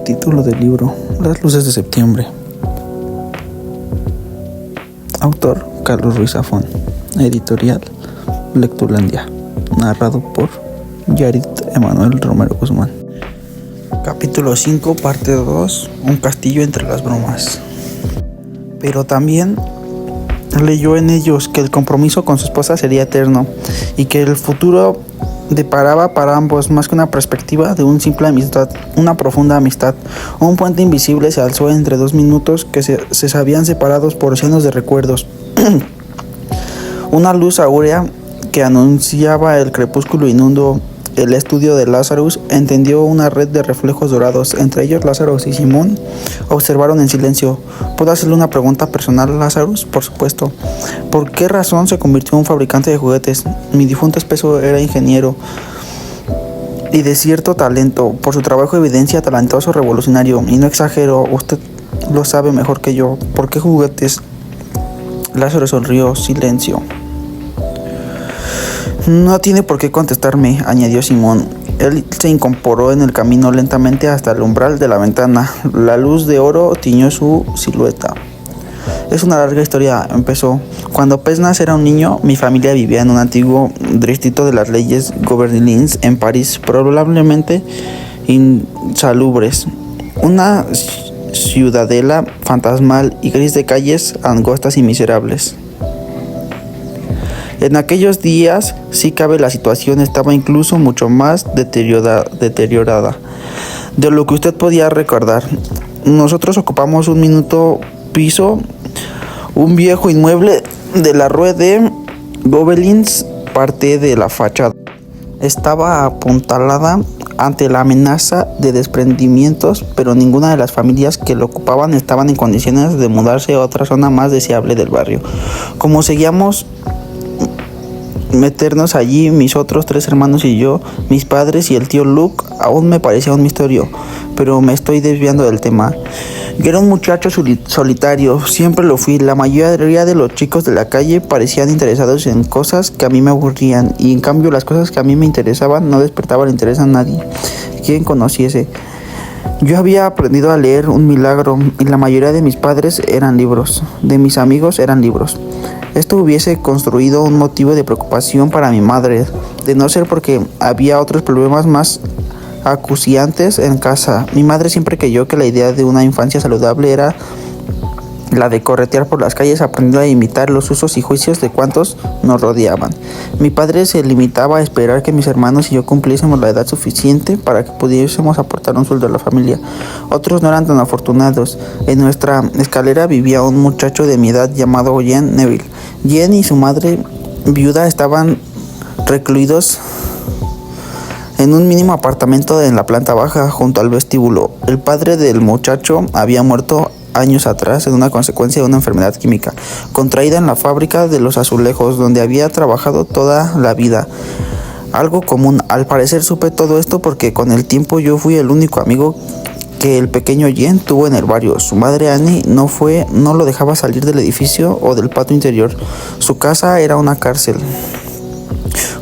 Título del libro: Las luces de septiembre. Autor: Carlos Ruiz Zafón. Editorial: Lectulandia. Narrado por Yarit Emanuel Romero Guzmán. Capítulo 5, parte 2. Un castillo entre las bromas. Pero también leyó en ellos que el compromiso con su esposa sería eterno y que el futuro deparaba para ambos más que una perspectiva de una simple amistad, una profunda amistad. Un puente invisible se alzó entre dos minutos que se sabían separados por océanos de recuerdos. Una luz áurea que anunciaba el crepúsculo inundó el estudio de Lazarus. Entendió una red de reflejos dorados. Entre ellos, Lazarus y Simón observaron en silencio. ¿Puedo hacerle una pregunta personal a Lazarus? Por supuesto. ¿Por qué razón se convirtió en un fabricante de juguetes? Mi difunto esposo era ingeniero y de cierto talento. Por su trabajo evidencia talentoso, revolucionario. Y no exagero, usted lo sabe mejor que yo. ¿Por qué juguetes? Lázaro sonrió. Silencio. No tiene por qué contestarme, añadió Simón. Él se incorporó en el camino lentamente hasta el umbral de la ventana. La luz de oro tiñó su silueta. Es una larga historia, empezó. Cuando Pesnas era un niño, mi familia vivía en un antiguo distrito de las leyes gobernilins en París, probablemente insalubres. Una ciudadela fantasmal y gris de calles angostas y miserables. En aquellos días, sí cabe, la situación estaba incluso mucho más deteriorada de lo que usted podía recordar. Nosotros ocupamos un minuto piso, un viejo inmueble de la Rue de Gobelins, parte de la fachada estaba apuntalada ante la amenaza de desprendimientos, pero ninguna de las familias que lo ocupaban estaban en condiciones de mudarse a otra zona más deseable del barrio. Como seguíamos meternos allí, mis otros 3 hermanos y yo, mis padres y el tío Luke, aún me parecía un misterio, pero me estoy desviando del tema. Yo era un muchacho solitario, siempre lo fui. La mayoría de los chicos de la calle parecían interesados en cosas que a mí me aburrían, y en cambio las cosas que a mí me interesaban no despertaban interés a nadie quien conociese. Yo había aprendido a leer, un milagro, y la mayoría de mis padres eran libros, de mis amigos eran libros. Esto hubiese construido un motivo de preocupación para mi madre, de no ser porque había otros problemas más acuciantes en casa. Mi madre siempre creyó que la idea de una infancia saludable era la de corretear por las calles aprendiendo a imitar los usos y juicios de cuantos nos rodeaban. Mi padre se limitaba a esperar que mis hermanos y yo cumpliésemos la edad suficiente para que pudiésemos aportar un sueldo a la familia. Otros no eran tan afortunados. En nuestra escalera vivía un muchacho de mi edad llamado Jean Neville. Jean y su madre viuda estaban recluidos en un mínimo apartamento en la planta baja junto al vestíbulo. El padre del muchacho había muerto años atrás en una consecuencia de una enfermedad química contraída en la fábrica de los azulejos donde había trabajado toda la vida. Algo común. Al parecer supe todo esto porque con el tiempo yo fui el único amigo que el pequeño Jean tuvo en el barrio. Su madre Annie no lo dejaba salir del edificio o del patio interior. Su casa era una cárcel.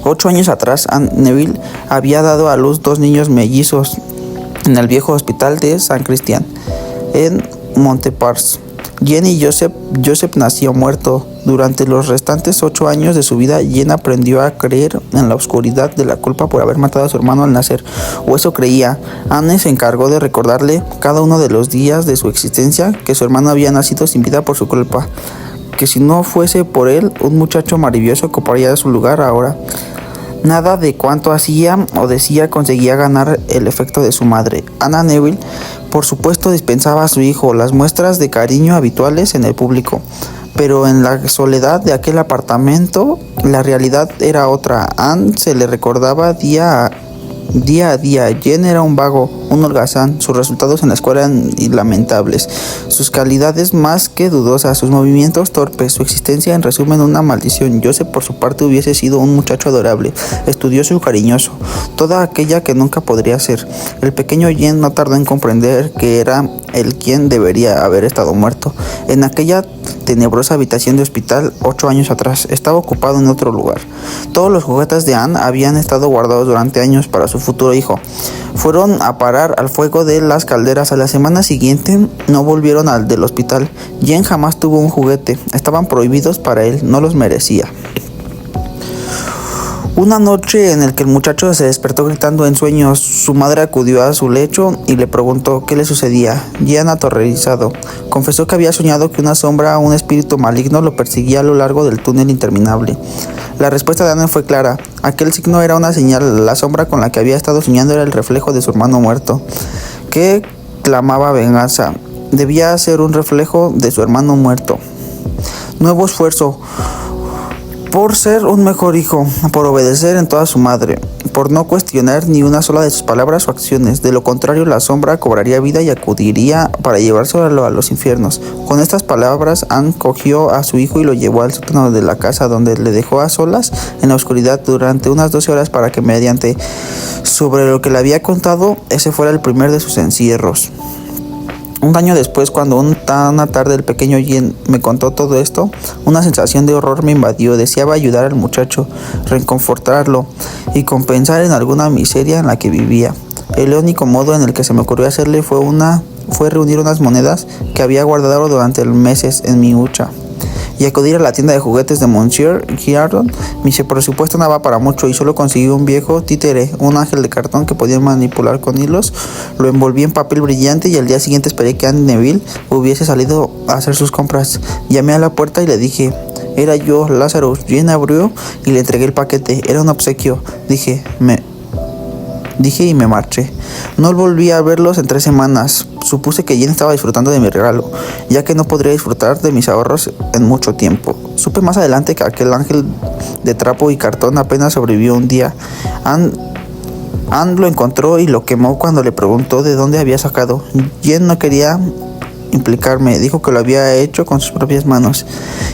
8 años atrás, Anne Neville había dado a luz 2 niños mellizos en el viejo hospital de San Cristian, en Montparnasse. Jean y Joseph nació muerto. Durante los restantes 8 años de su vida, Jean aprendió a creer en la oscuridad de la culpa por haber matado a su hermano al nacer, o eso creía. Anne se encargó de recordarle cada uno de los días de su existencia que su hermano había nacido sin vida por su culpa, que si no fuese por él, un muchacho maravilloso ocuparía su lugar ahora. Nada de cuanto hacía o decía conseguía ganar el efecto de su madre. Anna Neville, por supuesto, dispensaba a su hijo las muestras de cariño habituales en el público, pero en la soledad de aquel apartamento la realidad era otra. Anne se le recordaba día a día. Jen era un vago, un holgazán. Sus resultados en la escuela eran lamentables, sus calidades más que dudosas, sus movimientos torpes, su existencia en resumen una maldición. Joseph, por su parte, hubiese sido un muchacho adorable, estudioso y cariñoso, toda aquella que nunca podría ser. El pequeño Jen no tardó en comprender que era él quien debería haber estado muerto. En aquella tenebrosa habitación de hospital 8 años atrás. Estaba ocupado en otro lugar. Todos los juguetes de Anne habían estado guardados durante años para su futuro hijo. Fueron a parar al fuego de las calderas. A la semana siguiente no volvieron al del hospital. Jen jamás tuvo un juguete. Estaban prohibidos para él. No los merecía. Una noche en la que el muchacho se despertó gritando en sueños, su madre acudió a su lecho y le preguntó qué le sucedía. Jen, aterrorizado, confesó que había soñado que una sombra, un espíritu maligno, lo perseguía a lo largo del túnel interminable. La respuesta de Anne fue clara. Aquel signo era una señal. La sombra con la que había estado soñando era el reflejo de su hermano muerto, que clamaba venganza. Debía ser un reflejo de su hermano muerto. Nuevo esfuerzo. Por ser un mejor hijo, por obedecer en toda su madre, por no cuestionar ni una sola de sus palabras o acciones. De lo contrario, la sombra cobraría vida y acudiría para llevárselo a los infiernos. Con estas palabras, Anne cogió a su hijo y lo llevó al sótano de la casa, donde le dejó a solas en la oscuridad durante unas 12 horas para que, mediante sobre lo que le había contado, ese fuera el primer de sus encierros. Un año después, cuando una tarde el pequeño Jen me contó todo esto, una sensación de horror me invadió. Deseaba ayudar al muchacho, reconfortarlo y compensar en alguna miseria en la que vivía. El único modo en el que se me ocurrió hacerle fue reunir unas monedas que había guardado durante meses en mi hucha y acudir a la tienda de juguetes de Monsieur Girardon. Mi presupuesto no daba para mucho y solo conseguí un viejo títere, un ángel de cartón que podía manipular con hilos. Lo envolví en papel brillante y al día siguiente esperé que Anne Neville hubiese salido a hacer sus compras. Llamé a la puerta y le dije: era yo, Lazarus. Jen abrió y le entregué el paquete. Era un obsequio, dije y me marché. No volví a verlos en 3 semanas. Supuse que Jen estaba disfrutando de mi regalo, ya que no podría disfrutar de mis ahorros en mucho tiempo. Supe más adelante que aquel ángel de trapo y cartón apenas sobrevivió un día. Anne lo encontró y lo quemó cuando le preguntó de dónde había sacado. Jen no quería implicarme, dijo que lo había hecho con sus propias manos.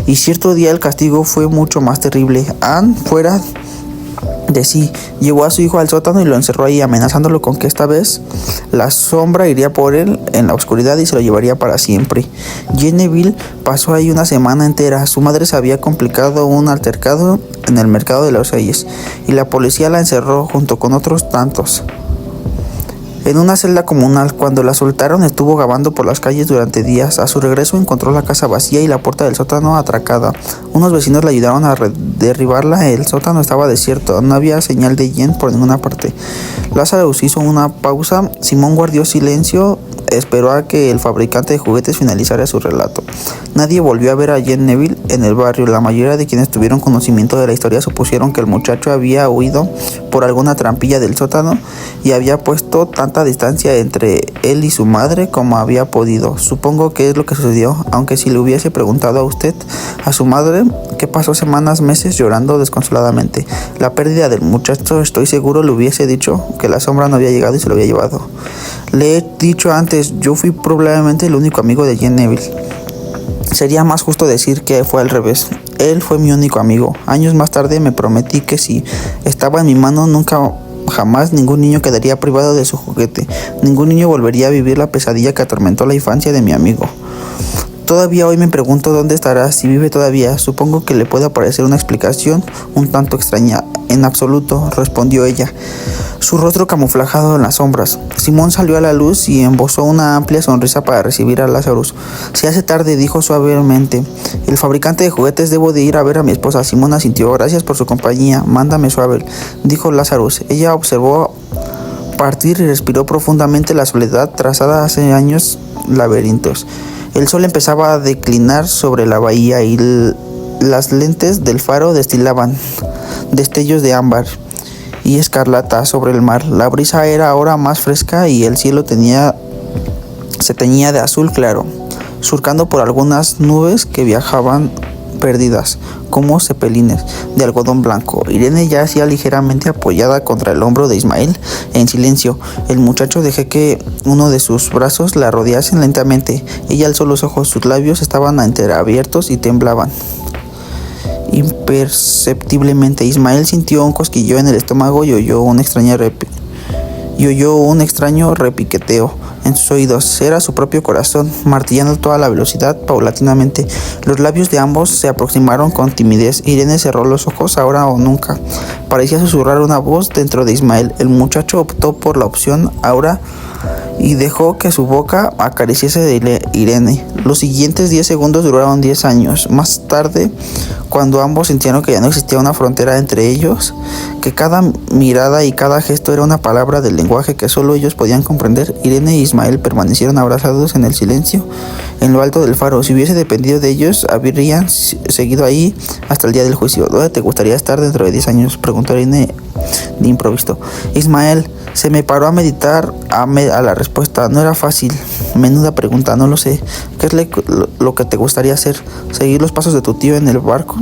Y cierto día el castigo fue mucho más terrible. Anne, fuera de sí, llevó a su hijo al sótano y lo encerró ahí, amenazándolo con que esta vez la sombra iría por él en la oscuridad y se lo llevaría para siempre. Jen Neville pasó ahí una semana entera. Su madre se había complicado un altercado en el mercado de los Reyes y la policía la encerró junto con otros tantos en una celda comunal. Cuando la soltaron, estuvo vagando por las calles durante días. A su regreso encontró la casa vacía y la puerta del sótano atracada. Unos vecinos le ayudaron a derribarla. El sótano estaba desierto, no había señal de Jen por ninguna parte. Lazarus hizo una pausa. Simón guardó silencio. Esperó a que el fabricante de juguetes finalizara su relato. Nadie volvió a ver a Jen Neville en el barrio. La mayoría de quienes tuvieron conocimiento de la historia supusieron que el muchacho había huido por alguna trampilla del sótano y había puesto tanta distancia entre él y su madre como había podido. Supongo que es lo que sucedió, aunque si le hubiese preguntado a usted, a su madre, que pasó semanas, meses llorando desconsoladamente la pérdida del muchacho, estoy seguro le hubiese dicho que la sombra no había llegado y se lo había llevado. Le he dicho antes, yo fui probablemente el único amigo de Jen Neville. Sería más justo decir que fue al revés. Él fue mi único amigo. Años más tarde me prometí que si estaba en mi mano, jamás ningún niño quedaría privado de su juguete. Ningún niño volvería a vivir la pesadilla que atormentó la infancia de mi amigo. Todavía hoy me pregunto dónde estará, si vive todavía. Supongo que le puede parecer una explicación un tanto extraña. En absoluto, respondió ella, su rostro camuflado en las sombras. Simón salió a la luz y embozó una amplia sonrisa para recibir a Lazarus. Se hace tarde, dijo suavemente. El fabricante de juguetes, debo de ir a ver a mi esposa. Simón asintió. Gracias por su compañía. Mándame suave, dijo Lazarus. Ella observó partir y respiró profundamente la soledad trazada hace años laberintos. El sol empezaba a declinar sobre la bahía y las lentes del faro destilaban destellos de ámbar y escarlata sobre el mar. La brisa era ahora más fresca y el cielo se teñía de azul claro, surcando por algunas nubes que viajaban perdidas, como cepelines de algodón blanco. Irene yacía ligeramente apoyada contra el hombro de Ismael, en silencio. El muchacho dejó que uno de sus brazos la rodease lentamente. Ella alzó los ojos, sus labios estaban entreabiertos y temblaban imperceptiblemente. Ismael sintió un cosquilleo en el estómago y oyó un extraño repiqueteo en sus oídos. Era su propio corazón, martillando toda la velocidad paulatinamente. Los labios de ambos se aproximaron con timidez. Irene cerró los ojos, ahora o nunca. Parecía susurrar una voz dentro de Ismael. El muchacho optó por la opción ahora y dejó que su boca acariciase de Irene. Los siguientes 10 segundos duraron 10 años. Más tarde, cuando ambos sintieron que ya no existía una frontera entre ellos, que cada mirada y cada gesto era una palabra del lenguaje que solo ellos podían comprender, Irene e Ismael permanecieron abrazados en el silencio en lo alto del faro. Si hubiese dependido de ellos, habrían seguido ahí hasta el día del juicio. ¿Dónde te gustaría estar dentro de 10 años? Preguntó Irene de improviso. Ismael se me paró a meditar a la respuesta. No era fácil. Menuda pregunta, no lo sé. ¿Qué es lo que te gustaría hacer? ¿Seguir los pasos de tu tío en el barco?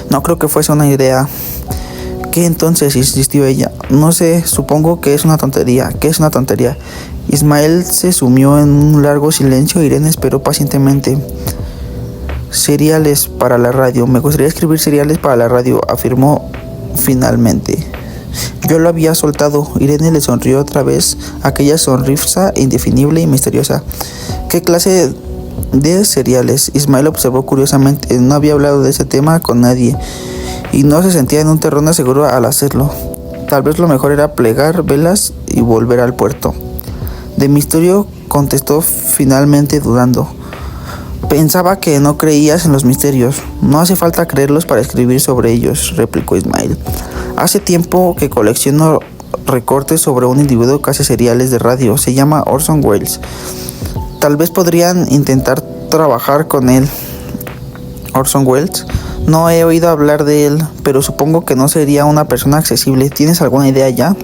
No creo que fuese una idea. ¿Qué entonces? Insistió ella. No sé, supongo que es una tontería. ¿Qué es una tontería? Ismael se sumió en un largo silencio. Irene esperó pacientemente. Cereales para la radio. Me gustaría escribir cereales para la radio, afirmó finalmente. Yo lo había soltado. Irene le sonrió otra vez, aquella sonrisa indefinible y misteriosa. ¿Qué clase de cereales? Ismael observó curiosamente. No había hablado de ese tema con nadie y no se sentía en un terreno seguro al hacerlo. Tal vez lo mejor era plegar velas y volver al puerto. De misterio contestó finalmente dudando. Pensaba que no creías en los misterios. No hace falta creerlos para escribir sobre ellos, replicó Ismael. Hace tiempo que colecciono recortes sobre un individuo que hace seriales de radio. Se llama Orson Welles. Tal vez podrían intentar trabajar con él. ¿Orson Welles? No he oído hablar de él, pero supongo que no sería una persona accesible. ¿Tienes alguna idea ya?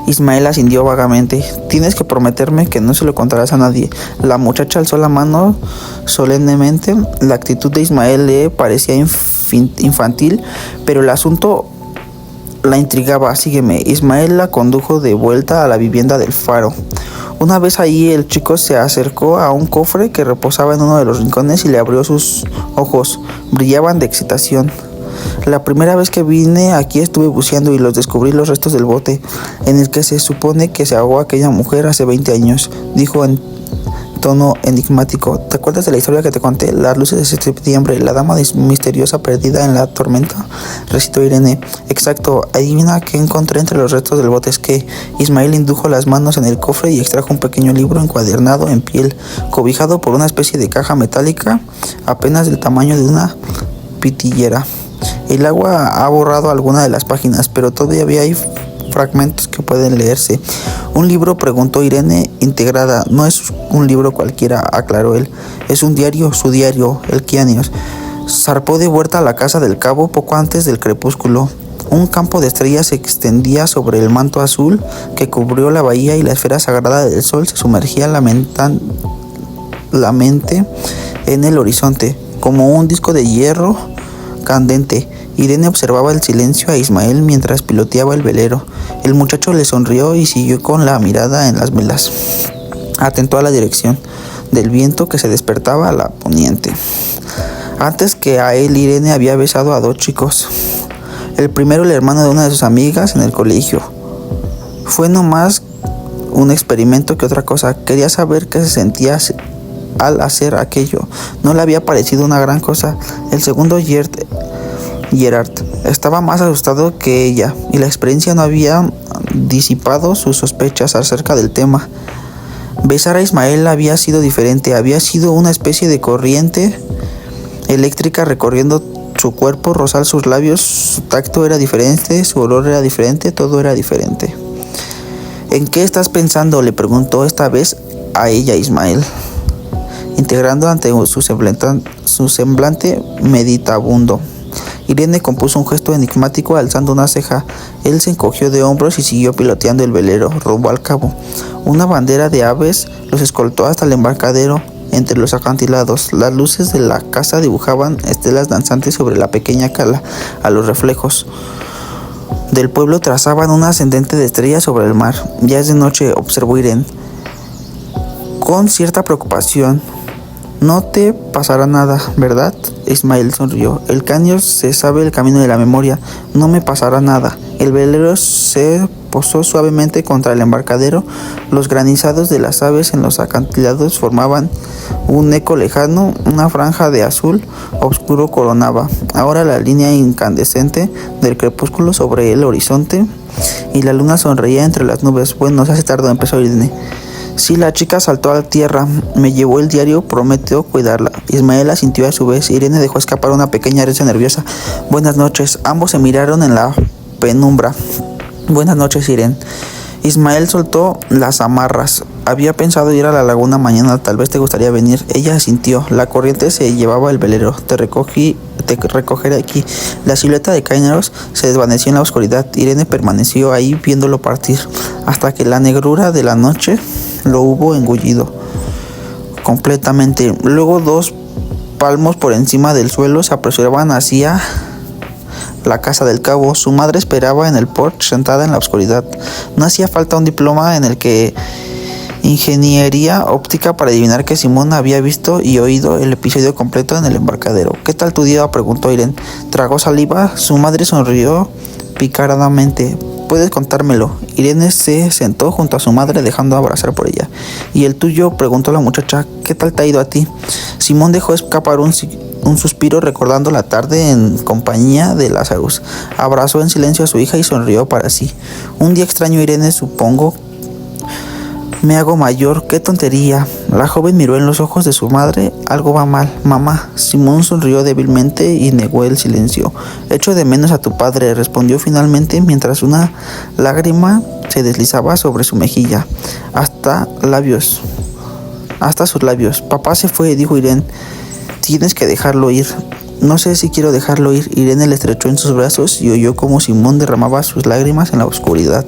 Ismael asintió vagamente. Tienes que prometerme que no se lo contarás a nadie. La muchacha alzó la mano solemnemente. La actitud de Ismael le parecía infantil, pero el asunto la intrigaba. Sígueme. Ismael la condujo de vuelta a la vivienda del faro. Una vez allí, el chico se acercó a un cofre que reposaba en uno de los rincones y le abrió sus ojos. Brillaban de excitación. La primera vez que vine aquí estuve buceando y descubrí los restos del bote en el que se supone que se ahogó aquella mujer hace 20 años, dijo en tono enigmático. ¿Te acuerdas de la historia que te conté? Las luces de septiembre, la dama misteriosa perdida en la tormenta, recitó Irene. Exacto, adivina qué encontré entre los restos del bote. Es que Ismael indujo las manos en el cofre y extrajo un pequeño libro encuadernado en piel, cobijado por una especie de caja metálica apenas del tamaño de una pitillera. El agua ha borrado algunas de las páginas, pero todavía hay fragmentos que pueden leerse. ¿Un libro?, preguntó Irene, integrada. No es un libro cualquiera, aclaró él. Es un diario, su diario, el Quianios. Zarpó de vuelta a la casa del cabo poco antes del crepúsculo. Un campo de estrellas se extendía sobre el manto azul que cubrió la bahía y la esfera sagrada del sol se sumergía lentamente en el horizonte, como un disco de hierro candente. Irene observaba el silencio a Ismael mientras piloteaba el velero. El muchacho le sonrió y siguió con la mirada en las velas. Atento a la dirección del viento que se despertaba a la poniente. Antes que a él, Irene había besado a 2 chicos. El primero, el hermano de una de sus amigas en el colegio. Fue nomás un experimento que otra cosa. Quería saber qué se sentía al hacer aquello. No le había parecido una gran cosa. El segundo, Gerard, estaba más asustado que ella, y la experiencia no había disipado sus sospechas acerca del tema. Besar a Ismael había sido diferente. Había sido una especie de corriente eléctrica recorriendo su cuerpo, rozar sus labios. Su tacto era diferente, su olor era diferente, todo era diferente. ¿En qué estás pensando?, le preguntó esta vez a ella Ismael, integrando ante su semblante meditabundo. Irene compuso un gesto enigmático alzando una ceja. Él se encogió de hombros y siguió piloteando el velero rumbo al cabo. Una bandera de aves los escoltó hasta el embarcadero entre los acantilados. Las luces de la casa dibujaban estelas danzantes sobre la pequeña cala. A los reflejos del pueblo trazaban un ascendente de estrellas sobre el mar. Ya es de noche, observó Irene con cierta preocupación. No te pasará nada, ¿verdad? Ismael sonrió. El Quianios se sabe el camino de la memoria. No me pasará nada. El velero se posó suavemente contra el embarcadero. Los granizados de las aves en los acantilados formaban un eco lejano. Una franja de azul oscuro coronaba ahora la línea incandescente del crepúsculo sobre el horizonte, y la luna sonreía entre las nubes. Bueno, se hace tarde, empezó Irene. Sí, la chica saltó a la tierra. Me llevó el diario, prometió cuidarla. Ismael asintió a su vez. Irene dejó escapar una pequeña risa nerviosa. Buenas noches. Ambos se miraron en la penumbra. Buenas noches, Irene. Ismael soltó las amarras. Había pensado ir a la laguna mañana, tal vez te gustaría venir. Ella asintió. La corriente se llevaba el velero. Te recogeré aquí. La silueta de Kairos se desvaneció en la oscuridad. Irene permaneció ahí viéndolo partir, hasta que la negrura de la noche lo hubo engullido completamente. Luego 2 palmos por encima del suelo se apresuraban hacia la casa del cabo. Su madre esperaba en el porche, sentada en la oscuridad. No hacía falta un diploma en el que ingeniería óptica para adivinar que Simón había visto y oído el episodio completo en el embarcadero. ¿Qué tal tu día?, preguntó Irene. Tragó saliva. Su madre sonrió picaradamente. ¿Puedes contármelo? Irene se sentó junto a su madre, dejando abrazar por ella. ¿Y el tuyo?, preguntó la muchacha. ¿Qué tal te ha ido a ti? Simón dejó escapar un suspiro recordando la tarde en compañía de Lazarus. Abrazó en silencio a su hija y sonrió para sí. Un día extraño, Irene, supongo. Me hago mayor, qué tontería. La joven miró en los ojos de su madre. Algo va mal, mamá. Simón sonrió débilmente y negó el silencio. Echo de menos a tu padre, respondió finalmente, mientras una lágrima se deslizaba sobre su mejilla, hasta sus labios. Papá se fue, dijo Irene. Tienes que dejarlo ir. No sé si quiero dejarlo ir. Irene le estrechó en sus brazos y oyó cómo Simón derramaba sus lágrimas en la oscuridad.